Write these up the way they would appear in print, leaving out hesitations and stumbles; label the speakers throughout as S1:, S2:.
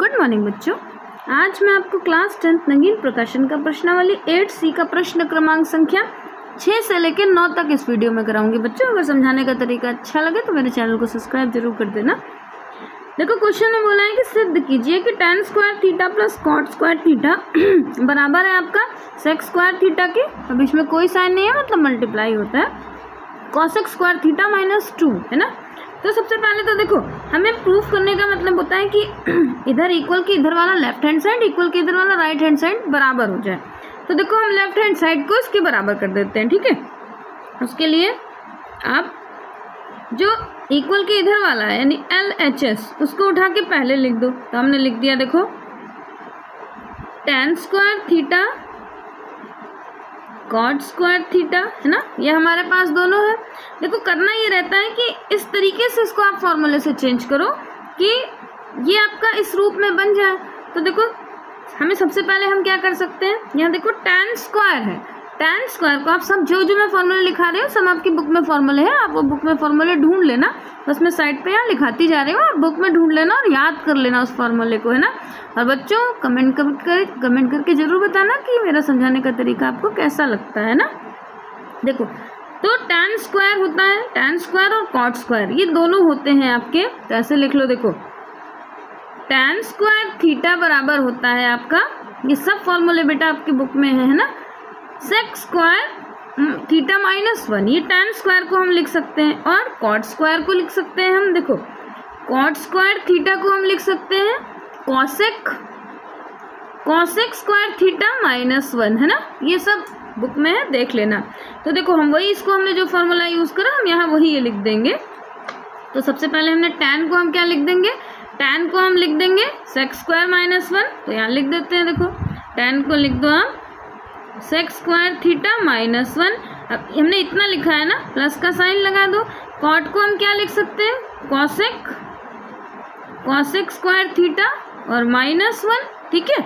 S1: Good morning बच्चों। आज मैं आपको क्लास 10th नगीन प्रकाशन का प्रश्नावली 8C का प्रश्न क्रमांक संख्या 6 से लेकर 9 तक इस वीडियो में कराऊंगी। बच्चों अगर समझाने का तरीका अच्छा लगे तो मेरे चैनल को सब्सक्राइब जरूर कर देना। देखो क्वेश्चन में बोला है कि सिद्ध कीजिए कि tan square theta plus cot square theta बराबर है आपका सेक स्क्वायर थीटा के। अब इसमें कोई साइन नहीं है, मतलब मल्टीप्लाई होता है कॉसेक स्क्वायर थीटा -2 है ना। तो सबसे पहले तो देखो हमें प्रूफ करने का मतलब होता है कि इधर इक्वल की इधर वाला लेफ्ट हैंड साइड इक्वल की इधर वाला राइट हैंड साइड बराबर हो जाए। तो देखो हम लेफ्ट हैंड साइड को इसके बराबर कर देते हैं, ठीक है। उसके लिए आप जो इक्वल के इधर वाला है यानी LHS उसको उठा के पहले लिख दो। तो हमने लिख दिया देखो tan square theta cot square theta है ना, ये हमारे पास दोनों है। देखो करना ये रहता है कि इस तरीके से इसको आप फॉर्मूले से चेंज करो कि ये आपका इस रूप में बन जाए। तो देखो हमें सबसे पहले हम क्या कर सकते हैं, यहाँ देखो tan स्क्वायर है, tan स्क्वायर को आप सब जो मैं फॉर्मूले लिखा रही हूँ सब आपकी बुक में फॉर्मूले है, आप वो बुक में फॉर्मूले ढूंढ लेना। बस मैं साइड पे यहाँ लिखाती जा रही हूँ, आप बुक में ढूंढ लेना और याद कर लेना उस फॉर्मूले को, है ना। और बच्चों कमेंट करके जरूर बताना कि मेरा समझाने का तरीका आपको कैसा लगता है ना। देखो तो tan स्क्वायर होता है, tan स्क्वायर और कॉट स्क्वायर ये दोनों होते हैं आपके। तो ऐसे लिख लो, देखो tan स्क्वायर थीटा बराबर होता है आपका, ये सब फॉर्मूले बेटा आपकी बुक में है ना, सेक स्क्वायर थीटा -1। ये tan स्क्वायर को हम लिख सकते हैं और कॉट स्क्वायर को लिख सकते हैं हम। देखो कॉट स्क्वायर थीटा को हम लिख सकते हैं कॉसेक स्क्वायर थीटा -1 है ना, ये सब बुक में है, देख लेना। तो देखो हम वही इसको हमने जो फॉर्मूला यूज़ करा हम यहाँ वही ये लिख देंगे। तो सबसे पहले हमने tan को हम क्या लिख देंगे, tan को हम लिख देंगे सेक स्क्वायर -1। तो यहाँ लिख देते हैं, देखो tan को लिख दो हम सेक स्क्वायर थीटा -1। अब हमने इतना लिखा है ना, प्लस का साइन लगा दो। कॉट को हम क्या लिख सकते हैं, कॉसेक स्क्वायर थीटा और -1, ठीक है।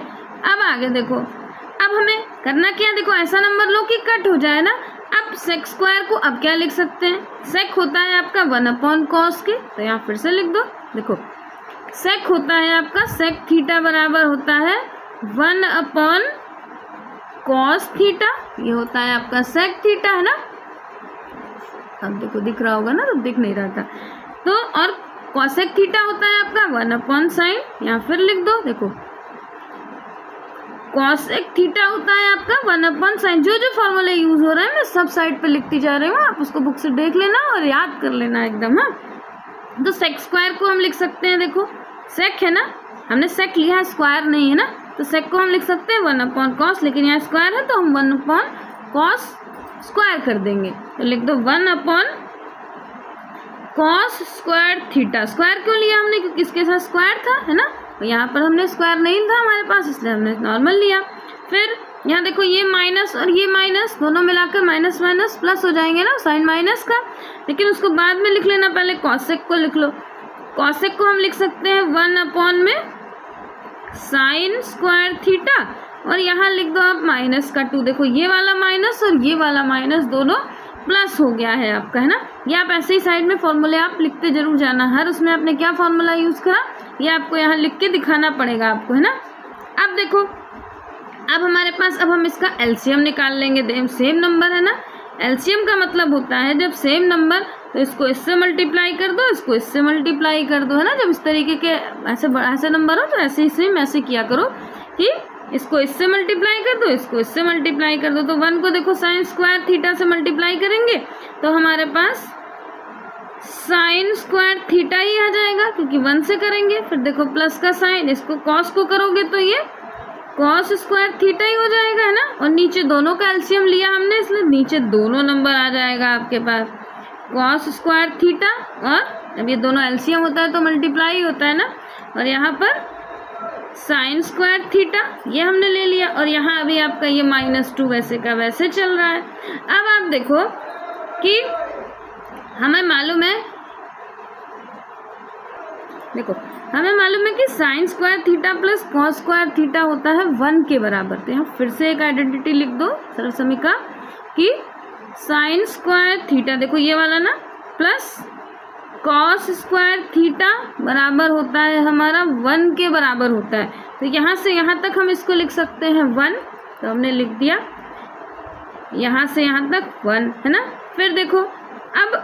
S1: अब आगे देखो, अब हमें करना क्या, देखो ऐसा नंबर लो कि कट हो जाए ना। अब सेक स्क्वायर को अब क्या लिख सकते हैं, सेक होता है आपका 1/cos के। तो यहाँ फिर से लिख दो, देखो सेक होता है आपका सेक थीटा बराबर होता है 1/cos थीटा, ये होता है आपका सेक थीटा है ना। अब देखो दिख रहा होगा ना, तो दिख नहीं रहा था। तो और कॉसेक थीटा होता है आपका 1/sin, यहाँ फिर लिख दो, देखो कॉसेक थीटा होता है आपका 1/sin। जो फॉर्मूले यूज हो रहे हैं मैं सब साइड पे लिखती जा रही हूँ, आप उसको बुक से देख लेना और याद कर लेना एकदम। हाँ तो सेक स्क्वायर को हम लिख सकते हैं, देखो सेक है ना, हमने सेक लिया है स्क्वायर नहीं है ना, तो सेक को हम लिख सकते हैं 1/cos, लेकिन यहाँ स्क्वायर है तो हम 1/cos स्क्वायर कर देंगे। तो लिख दो 1/cos स्क्वायर थीटा। स्क्वायर क्यों लिया हमने, क्योंकि इसके साथ स्क्वायर था है ना, तो यहाँ पर हमने स्क्वायर नहीं था हमारे पास इसलिए हमने नॉर्मल लिया। फिर यहाँ देखो ये माइनस और ये माइनस दोनों मिलाकर माइनस माइनस प्लस हो जाएंगे ना, साइन माइनस का, लेकिन उसको बाद में लिख लेना, पहले कॉसेक को लिख लो। कॉसेक को हम लिख सकते हैं 1/sin स्क्वायर थीटा और यहाँ लिख दो आप -2। देखो ये वाला माइनस और ये वाला माइनस दोनों प्लस हो गया है आपका, है ना। ये आप ऐसे ही साइड में फॉर्मूले आप लिखते जरूर जाना, हर उसमें आपने क्या फॉर्मूला यूज़ करा ये आपको यहाँ लिख के दिखाना पड़ेगा आपको, है ना। अब देखो अब हमारे पास, अब हम इसका एलसीएम निकाल लेंगे। सेम नंबर है ना, एलसीएम का मतलब होता है जब सेम नंबर तो इसको इससे मल्टीप्लाई कर दो, इसको इससे मल्टीप्लाई कर दो, है ना। जब इस तरीके के ऐसे नंबर हो तो ऐसे ही सेम ऐसे किया करो कि इसको इससे मल्टीप्लाई कर दो, इसको इससे मल्टीप्लाई कर दो। तो 1 को देखो साइन स्क्वायर थीटा से मल्टीप्लाई करेंगे तो हमारे पास साइन स्क्वायर थीटा ही आ जाएगा, क्योंकि 1 से करेंगे। फिर देखो प्लस का साइन, इसको कॉस को करोगे तो ये कॉस स्क्वायर थीटा ही हो जाएगा, है ना। और नीचे दोनों का एलसीएम लिया हमने इसलिए नीचे दोनों नंबर आ जाएगा आपके पास, कॉस स्क्वायर थीटा और अब ये दोनों एलसीएम होता है तो मल्टीप्लाई होता है ना, और यहाँ पर साइन स्क्वायर थीटा ये हमने ले लिया और यहाँ अभी आपका ये -2 वैसे का वैसे चल रहा है। अब आप देखो कि हमें मालूम है, देखो हमें मालूम है कि sine square theta plus cos square theta होता है 1 के बराबर। तो यहाँ फिर से एक आइडेंटिटी लिख दो सरल समीका कि साइन स्क्वायर थीटा, देखो ये वाला ना, प्लस कॉस स्क्वायर थीटा बराबर होता है हमारा 1 के बराबर होता है। तो यहाँ से यहाँ तक हम इसको लिख सकते हैं 1, तो हमने लिख दिया यहाँ से यहाँ तक 1, है ना। फिर देखो अब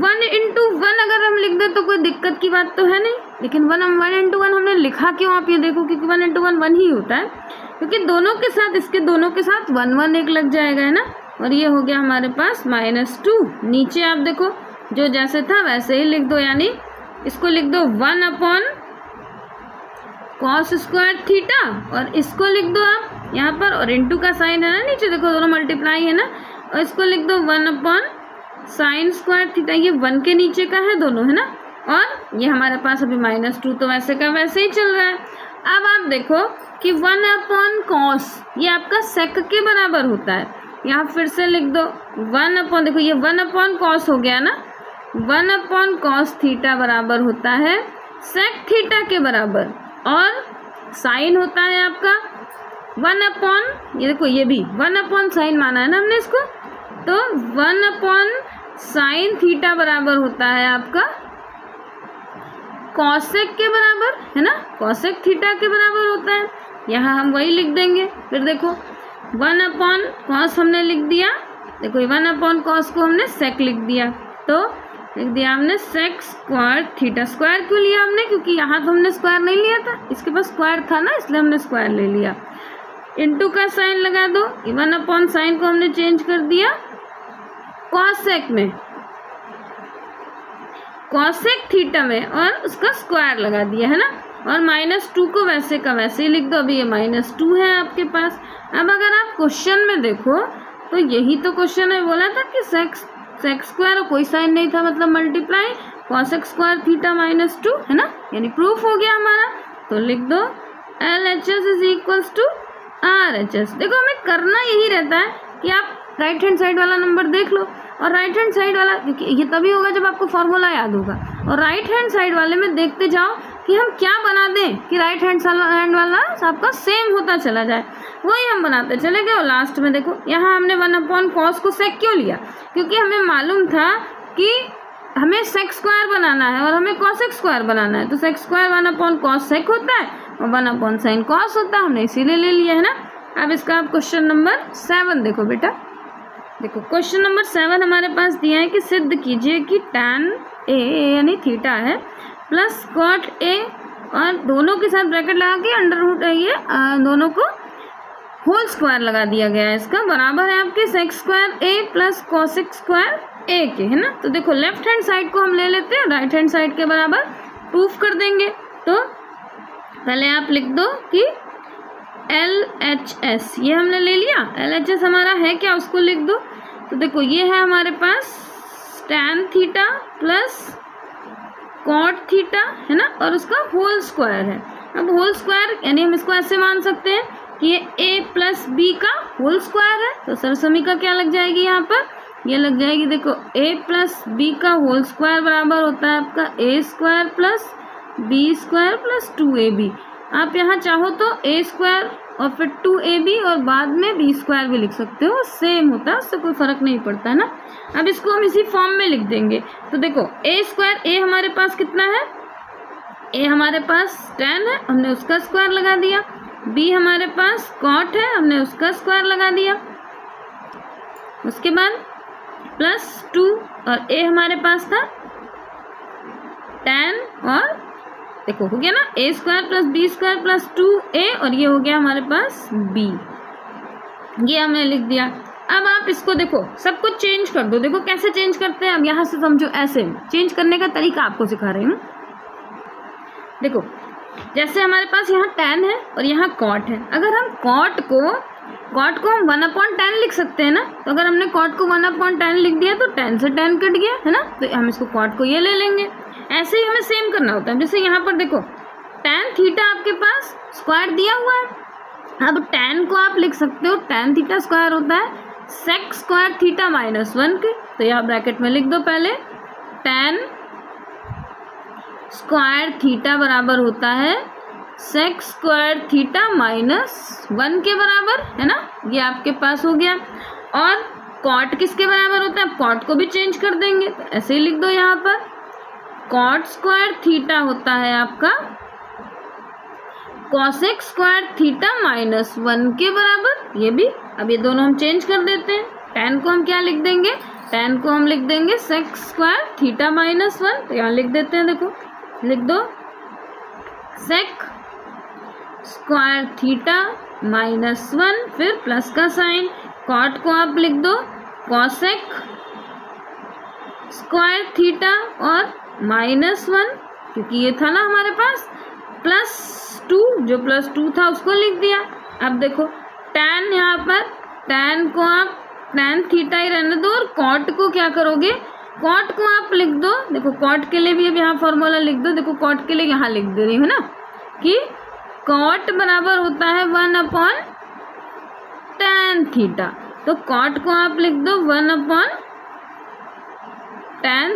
S1: 1 इंटू 1 अगर हम लिख दें तो कोई दिक्कत की बात तो है नहीं, लेकिन 1 इंटू 1 हमने लिखा क्यों, आप ये देखो, क्योंकि 1 इंटू 1 1 ही होता है, क्योंकि दोनों के साथ, इसके दोनों के साथ 1 1 एक लग जाएगा, है ना। और ये हो गया हमारे पास -2। नीचे आप देखो जो जैसे था वैसे ही लिख दो, यानी इसको लिख दो 1 अपॉन कॉस स्क्वायर थीटा, और इसको लिख दो आप यहाँ पर, और इंटू का साइन है ना नीचे, देखो दोनों मल्टीप्लाई है ना, और इसको लिख दो 1 अपॉन साइन स्क्वायर थीटा। ये 1 के नीचे का है दोनों, है ना। और ये हमारे पास अभी -2 तो वैसे का वैसे ही चल रहा है। अब आप देखो कि 1 अपॉन कॉस ये आपका सेक के बराबर होता है, यहाँ फिर से लिख दो 1 अपॉन, देखो ये 1 अपॉन कॉस हो गया ना, 1 अपॉन कॉस थीटा बराबर होता है सेक थीटा के बराबर, और साइन होता है आपका 1 अपॉन, ये देखो ये भी 1 अपॉन साइन माना है ना हमने इसको, तो 1 अपॉन साइन थीटा बराबर होता है आपका कॉसेक के बराबर, है ना, कॉसेक थीटा के बराबर होता है। यहाँ हम वही लिख देंगे। फिर देखो 1 अपॉन कॉस हमने लिख दिया, देखो 1 अपॉन कॉस को हमने सेक लिख दिया, तो लिख दिया हमने सेक स्क्वायर थीटा। स्क्वायर क्यों लिया हमने, क्योंकि यहाँ तो हमने स्क्वायर नहीं लिया था, इसके पास स्क्वायर था ना, इसलिए हमने स्क्वायर ले लिया। इंटू का साइन लगा दो, 1 अपॉन साइन को हमने चेंज कर दिया कॉसेक में, कॉसेक थीटा में, और उसका स्क्वायर लगा दिया, है ना। और -2 को वैसे का वैसे ही लिख दो, अभी ये -2 है आपके पास। अब अगर आप क्वेश्चन में देखो तो यही तो क्वेश्चन है, बोला था कि सेक स्क्वायर और कोई साइन नहीं था, मतलब मल्टीप्लाई कॉसेक स्क्वायर थीटा -2, है ना, यानी प्रूफ हो गया हमारा। तो लिख दो LHS is equals to RHS। देखो हमें करना यही रहता है कि आप राइट हैंड साइड वाला नंबर देख लो, और राइट हैंड साइड वाला, क्योंकि ये तभी होगा जब आपको फॉर्मूला याद होगा, और राइट हैंड साइड वाले में देखते जाओ कि हम क्या बना दें कि राइट हैंड वाला आपका सेम होता चला जाए, वही हम बनाते चले गए। और लास्ट में देखो यहाँ हमने 1 अपॉन कॉस को सेक क्यों लिया, क्योंकि हमें मालूम था कि हमें सेक स्क्वायर बनाना है और हमें कॉसेक स्क्वायर बनाना है, तो sec square 1 upon cos sec होता है और 1 अपॉन साइन कॉस होता है, हमने इसीलिए ले लिया, है ना। अब इसका आप क्वेश्चन नंबर 7 देखो बेटा। देखो क्वेश्चन नंबर 7 हमारे पास दिया है कि सिद्ध कीजिए कि tan a यानी थीटा है प्लस cot a, और दोनों के साथ ब्रैकेट लगा के अंडर रूट ये दोनों को होल स्क्वायर लगा दिया गया है, इसका बराबर है आपके sec square a plus cosec square a के, है ना। तो देखो लेफ्ट हैंड साइड को हम ले लेते हैं, राइट हैंड साइड के बराबर प्रूफ कर देंगे। तो पहले आप लिख दो कि LHS ये हमने ले लिया, LHS हमारा है क्या, उसको लिख दो। तो देखो ये है हमारे पास tan theta plus cot theta, है ना, और उसका होल स्क्वायर है। अब होल स्क्वायर यानी हम इसको ऐसे मान सकते हैं कि ये a प्लस b का होल स्क्वायर है, तो सरसमी का क्या लग जाएगी यहाँ पर, ये लग जाएगी, देखो a प्लस b का होल स्क्वायर बराबर होता है आपका a square plus b square plus 2ab। आप यहाँ चाहो तो a स्क्वायर और फिर 2ab और बाद में b स्क्वायर भी लिख सकते हो, सेम होता है, उससे कोई फ़र्क नहीं पड़ता है ना। अब इसको हम इसी फॉर्म में लिख देंगे। तो देखो a स्क्वायर, a हमारे पास कितना है, a हमारे पास tan है, हमने उसका स्क्वायर लगा दिया, b हमारे पास cot है, हमने उसका स्क्वायर लगा दिया, उसके बाद प्लस 2, और a हमारे पास था tan, और देखो हो गया ना a square plus b square plus 2a, और ये हो गया हमारे पास b, ये हमने लिख दिया। अब आप इसको देखो सब कुछ चेंज कर दो, देखो कैसे चेंज करते हैं। अब यहाँ से समझो, ऐसे चेंज करने का तरीका आपको सिखा रही हूँ। देखो जैसे हमारे पास यहाँ tan है और यहाँ cot है, अगर हम cot को हम 1/10 लिख सकते हैं ना, तो अगर हमने cot को 1/10 लिख दिया तो tan से tan कट गया, है ना, तो हम इसको cot को ये ले लेंगे। ऐसे ही हमें सेम करना होता है। जैसे यहाँ पर देखो tan थीटा आपके पास स्क्वायर दिया हुआ है, अब tan को आप लिख सकते हो, tan थीटा स्क्वायर होता है सेक स्क्वायर थीटा -1 के, तो यहाँ ब्रैकेट में लिख दो पहले tan स्क्वायर थीटा बराबर होता है सेक स्क्वायर थीटा -1 के बराबर, है ना, ये आपके पास हो गया। और cot किसके बराबर होता है, cot को भी चेंज कर देंगे, तो ऐसे ही लिख दो यहाँ पर कॉट स्क्वायर थीटा होता है आपका कॉसेक स्क्वायर थीटा -1 के बराबर। ये भी अब ये दोनों हम चेंज कर देते हैं। tan को हम क्या लिख देंगे, tan को हम लिख देंगे सेक स्क्वायर थीटा -1। तो यहाँ लिख देते हैं, देखो लिख दो सेक स्क्वायर थीटा -1, फिर प्लस का साइन। कॉट को आप लिख दो कॉसेक स्क्वायर थीटा और -1, क्योंकि ये था ना हमारे पास, +2, जो +2 था उसको लिख दिया। अब देखो tan, यहाँ पर tan को आप tan थीटा ही रहने दो और कॉट को क्या करोगे, कॉट को आप लिख दो। देखो कॉट के लिए भी अब यहाँ फॉर्मूला लिख दो। देखो कॉट के लिए यहाँ लिख दे रही हूँ ना कि कॉट बराबर होता है 1/tan थीटा। तो कॉट को आप लिख दो 1/tan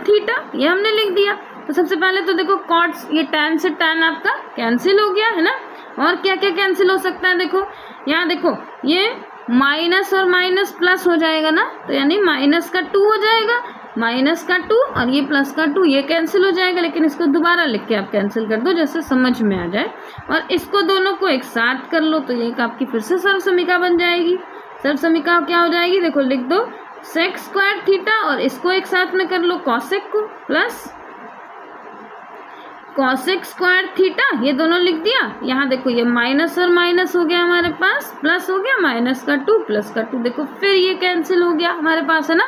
S1: थीटा, ये हमने लिख दिया। तो सबसे पहले तो देखो कॉट, ये tan से tan आपका कैंसिल हो गया है ना। और क्या क्या कैंसिल हो सकता है, देखो यहाँ देखो ये माइनस और माइनस प्लस हो जाएगा ना, तो यानी माइनस का 2 हो जाएगा, माइनस का 2 और ये प्लस का 2, ये कैंसिल हो जाएगा। लेकिन इसको दोबारा लिख के आप कैंसिल कर दो जैसे समझ में आ जाए, और इसको दोनों को एक साथ कर लो तो ये आपकी फिर से सर्वसमीका बन जाएगी। सर्वसमीका क्या हो जाएगी, देखो लिख दो सेक स्क्वायर थीटा और इसको एक साथ में कर लो कॉसेक को, प्लस कॉसेक स्क्वायर थीटा, ये दोनों लिख दिया। यहाँ देखो ये माइनस और माइनस हो गया हमारे पास, प्लस हो गया, माइनस का 2 प्लस का 2, देखो फिर ये कैंसिल हो गया हमारे पास, है ना।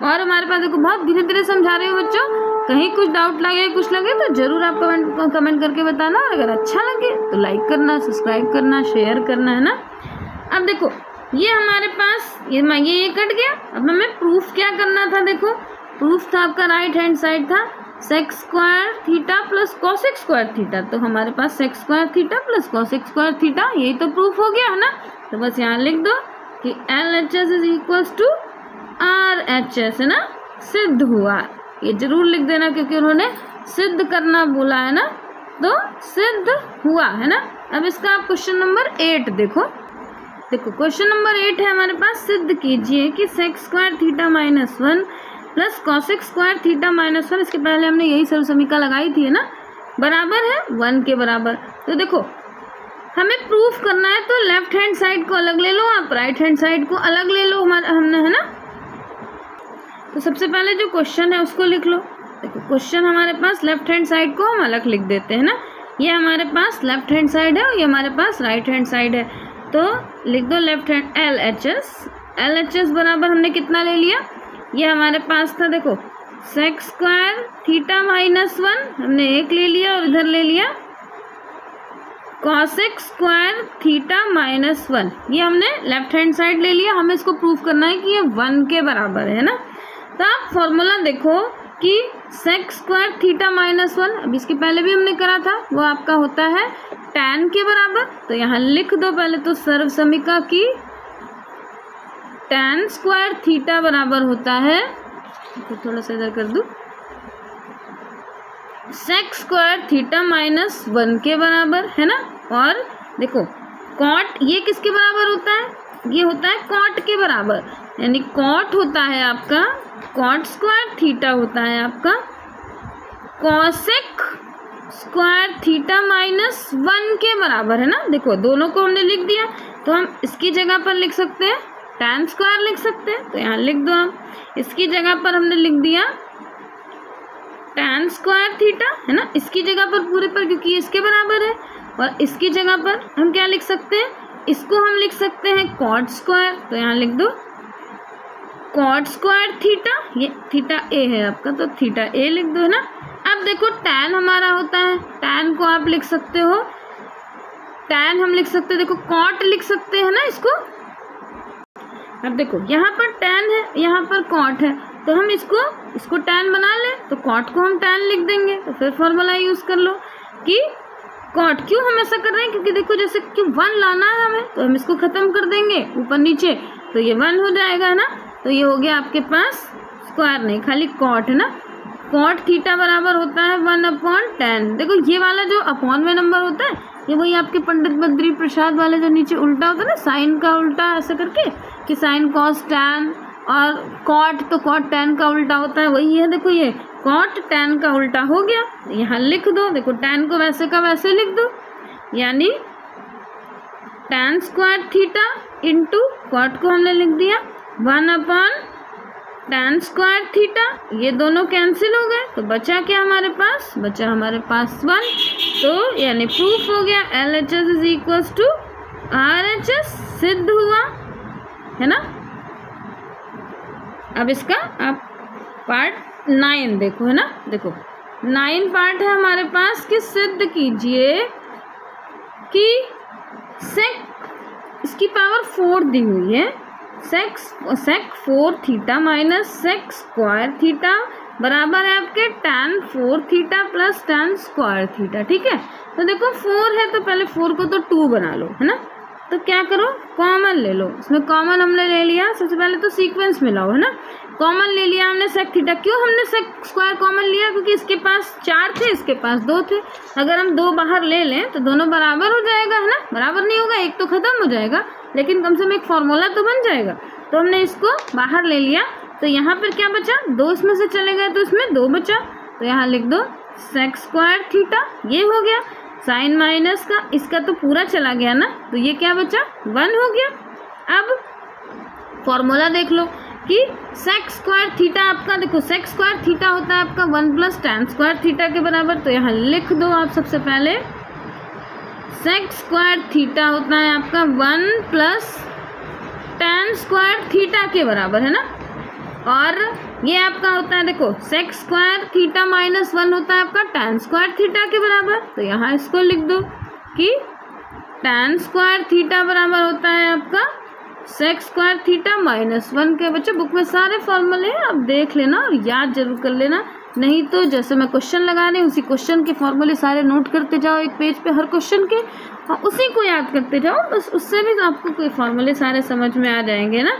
S1: और हमारे पास देखो बहुत धीरे धीरे समझा रहे हो बच्चों, कहीं कुछ डाउट लगे कुछ लगे तो जरूर आप कमेंट करके बताना। और अगर अच्छा लगे तो लाइक करना, सब्सक्राइब करना, शेयर करना, है ना। अब देखो ये हमारे पास ये कट गया। अब हमें प्रूफ क्या करना था, देखो प्रूफ था आपका राइट हैंड साइड था sec square theta plus cosec square theta. तो हमारे पास sec square theta plus cosec square theta, यही तो प्रूफ हो गया है ना। तो बस यहाँ लिख दो कि LHS is equals to RHS, है ना, सिद्ध हुआ। ये जरूर लिख देना क्योंकि उन्होंने सिद्ध करना बोला है ना, तो सिद्ध हुआ, है ना। अब इसका आप क्वेश्चन नंबर 8 देखो क्वेश्चन नंबर 8 है हमारे पास, सिद्ध कीजिए कि sec square theta -1 plus cosec square theta -1, इसके पहले हमने यही सर्वसमीका लगाई थी, है ना, बराबर है 1 के बराबर। तो देखो हमें प्रूफ करना है तो लेफ्ट हैंड साइड को अलग ले लो, आप राइट हैंड साइड को अलग ले लो हमने, है ना। तो सबसे पहले जो क्वेश्चन है उसको लिख लो। देखो क्वेश्चन हमारे पास लेफ्ट हैंड साइड को हम अलग लिख देते हैं ना, ये हमारे पास लेफ्ट हैंड साइड है और ये हमारे पास राइट हैंड साइड है। तो लिख दो लेफ्ट हैंड LHS बराबर हमने कितना ले लिया, ये हमारे पास था देखो सेक स्क्वायर थीटा -1 हमने 1 ले लिया और इधर ले लिया कॉसेक स्क्वायर थीटा -1, ये हमने लेफ्ट हैंड साइड ले लिया। हमें इसको प्रूफ करना है कि ये 1 के बराबर है ना। तो आप फॉर्मूला देखो कि सेक स्क्वायर थीटा -1, अब इसके पहले भी हमने करा था, वो आपका होता है tan के बराबर। तो यहाँ लिख दो पहले तो सर्वसमीका की tan स्क्वायर थीटा बराबर होता है, तो थोड़ा सा इधर कर दूं, सेक स्क्वायर थीटा -1 के बराबर, है ना। और देखो कॉट ये किसके बराबर होता है, ये होता है कॉट के बराबर, यानी कॉट होता है आपका कॉट स्क्वायर थीटा होता है आपका कॉसेक स्क्वायर थीटा -1 के बराबर, है ना। देखो दोनों को हमने लिख दिया, तो हम इसकी जगह पर लिख सकते हैं tan स्क्वायर लिख सकते हैं, तो यहाँ लिख दो आप, इसकी जगह पर हमने लिख दिया tan स्क्वायर थीटा, है ना, इसकी जगह पर पूरे पर क्योंकि इसके बराबर है। और इसकी जगह पर हम क्या लिख सकते हैं, इसको हम लिख सकते हैं कॉट स्क्वायर, तो यहाँ लिख दो कॉट स्क्वायर थीटा, ये थीटा ए है आपका, तो थीटा ए लिख दो, है ना। अब देखो tan हमारा होता है, tan को आप लिख सकते हो, tan हम लिख सकते हैं, देखो कॉट लिख सकते हैं ना इसको। अब देखो यहाँ पर tan है, यहाँ पर कॉट है, तो हम इसको tan बना लें, तो कॉट को हम tan लिख देंगे। तो फिर फॉर्मूला यूज़ कर लो कि कॉट, क्यों हम ऐसा कर रहे हैं, क्योंकि देखो जैसे कि 1 लाना है हमें, तो हम इसको ख़त्म कर देंगे ऊपर नीचे, तो ये 1 हो जाएगा, है ना। तो ये हो गया आपके पास स्क्वायर नहीं, खाली कॉट, है ना। कॉट थीटा बराबर होता है 1/tan। देखो ये वाला जो अपॉन में नंबर होता है, ये वही आपके पंडित बद्री प्रसाद वाले जो नीचे उल्टा होता है ना, साइन का उल्टा ऐसे करके कि साइन कॉस टैन, और कॉट तो कॉट टैन का उल्टा होता है, वही है। देखो ये कॉट tan का उल्टा हो गया, यहाँ लिख दो। देखो tan को वैसे का वैसे लिख दो, यानी tan square theta into cot को हमने लिख दिया 1 tan स्क्वायर थीटा। ये दोनों कैंसिल हो गए तो बचा क्या हमारे पास, बचा हमारे पास 1। तो यानी प्रूफ हो गया LHS is equals to RHS, सिद्ध हुआ है ना। अब इसका आप पार्ट 9 देखो, है ना। देखो 9 पार्ट है हमारे पास कि सिद्ध कीजिए कि सेक इसकी पावर 4 दी हुई है, sec 4 theta minus sec square theta बराबर है आपके tan 4 theta plus tan square theta. ठीक है, तो देखो 4 है तो पहले 4 को तो 2 बना लो, है ना। तो क्या करो, कॉमन ले लो। इसमें कॉमन हमने ले लिया, सबसे पहले तो सीक्वेंस मिलाओ, है ना। कॉमन ले लिया हमने सेक थीटा। क्यों हमने सेक स्क्वायर कॉमन लिया, क्योंकि इसके पास 4 थे, इसके पास 2 थे। अगर हम 2 बाहर ले लें तो दोनों बराबर हो जाएगा, है ना। बराबर नहीं होगा, एक तो खत्म हो जाएगा, लेकिन कम से कम एक फॉर्मूला तो बन जाएगा। तो हमने इसको बाहर ले लिया, तो यहाँ पर क्या बचा, 2 इसमें से चले गए तो इसमें 2 बचा। तो यहाँ लिख दो सेक स्क्वायर थीटा, ये हो गया। साइन माइनस का इसका तो पूरा चला गया ना, तो ये क्या बचा, 1 हो गया। अब फॉर्मूला देख लो कि सेक स्क्वायर थीटा आपका, देखो सेक स्क्वायर थीटा होता है आपका 1 प्लस tan स्क्वायर थीटा के बराबर। तो यहाँ लिख दो आप सबसे पहले सेक स्क्वायर थीटा होता है आपका 1 प्लस tan स्क्वायर थीटा के बराबर, है ना। और ये आपका होता है, देखो सेक स्क्वायर थीटा माइनस 1 होता है आपका tan स्क्वायर थीटा के बराबर। तो यहाँ इसको लिख दो कि tan स्क्वायर थीटा बराबर होता है आपका सेक स्क्वायर थीटा माइनस 1 के। बच्चे बुक में सारे फॉर्मूले हैं, आप देख लेना और याद जरूर कर लेना, नहीं तो जैसे मैं क्वेश्चन लगा रही हूँ उसी क्वेश्चन के फॉर्मूले सारे नोट करते जाओ एक पेज पे हर क्वेश्चन के, और उसी को याद करते जाओ, बस उससे भी आपको कोई फॉर्मूले सारे समझ में आ जाएंगे ना।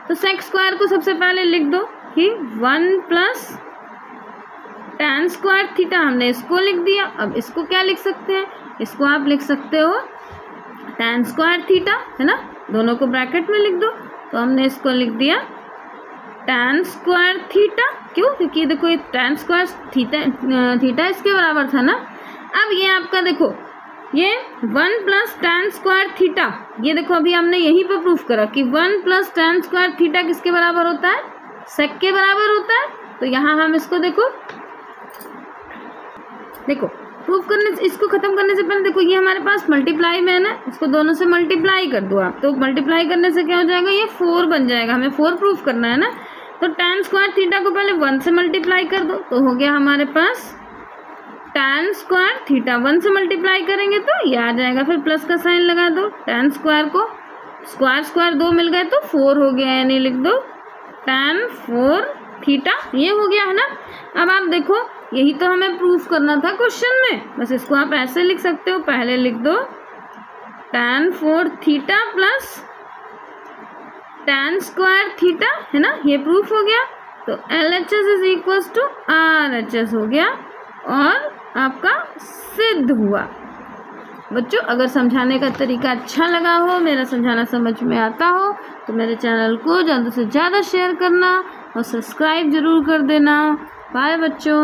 S1: तो सेक स्क्वायर को सबसे पहले लिख दो कि 1 प्लस tan स्क्वायर थीटा, हमने इसको लिख दिया। अब इसको क्या लिख सकते हैं, इसको आप लिख सकते हो tan स्क्वायर थीटा, है ना। दोनों को ब्रैकेट में लिख दो। तो हमने इसको लिख दिया tan स्क्वायर थीटा। क्यों, क्योंकि देखो ये tan स्क्वायर थीटा इसके बराबर था ना। अब ये आपका देखो ये 1 प्लस tan स्क्वायर थीटा, ये देखो अभी हमने यहीं पर प्रूफ करा कि 1 प्लस tan स्क्वायर थीटा किसके बराबर होता है, सेक के बराबर होता है। तो यहाँ हम इसको देखो प्रूफ करने से, इसको खत्म करने से पहले देखो ये हमारे पास मल्टीप्लाई में है ना, इसको दोनों से मल्टीप्लाई कर दो आप। तो मल्टीप्लाई करने से क्या हो जाएगा, ये 4 बन जाएगा। हमें 4 प्रूफ करना है ना। तो tan स्क्वायर थीटा को पहले 1 से मल्टीप्लाई कर दो, तो हो गया हमारे पास tan स्क्वायर थीटा। 1 से मल्टीप्लाई करेंगे तो ये आ जाएगा, फिर प्लस का साइन लगा दो। tan स्क्वायर को स्क्वायर 2 मिल गए तो 4 हो गया, यानी लिख दो tan 4 थीटा, ये हो गया, है ना। अब आप देखो यही तो हमें प्रूफ करना था क्वेश्चन में, बस इसको आप ऐसे लिख सकते हो, पहले लिख दो tan 4 theta plus tan square theta, है ना। ये प्रूफ हो गया। तो LHS is equals to RHS हो गया और आपका सिद्ध हुआ। बच्चों अगर समझाने का तरीका अच्छा लगा हो, मेरा समझाना समझ में आता हो, तो मेरे चैनल को ज़्यादा से ज़्यादा शेयर करना और सब्सक्राइब ज़रूर कर देना। बाय बच्चों।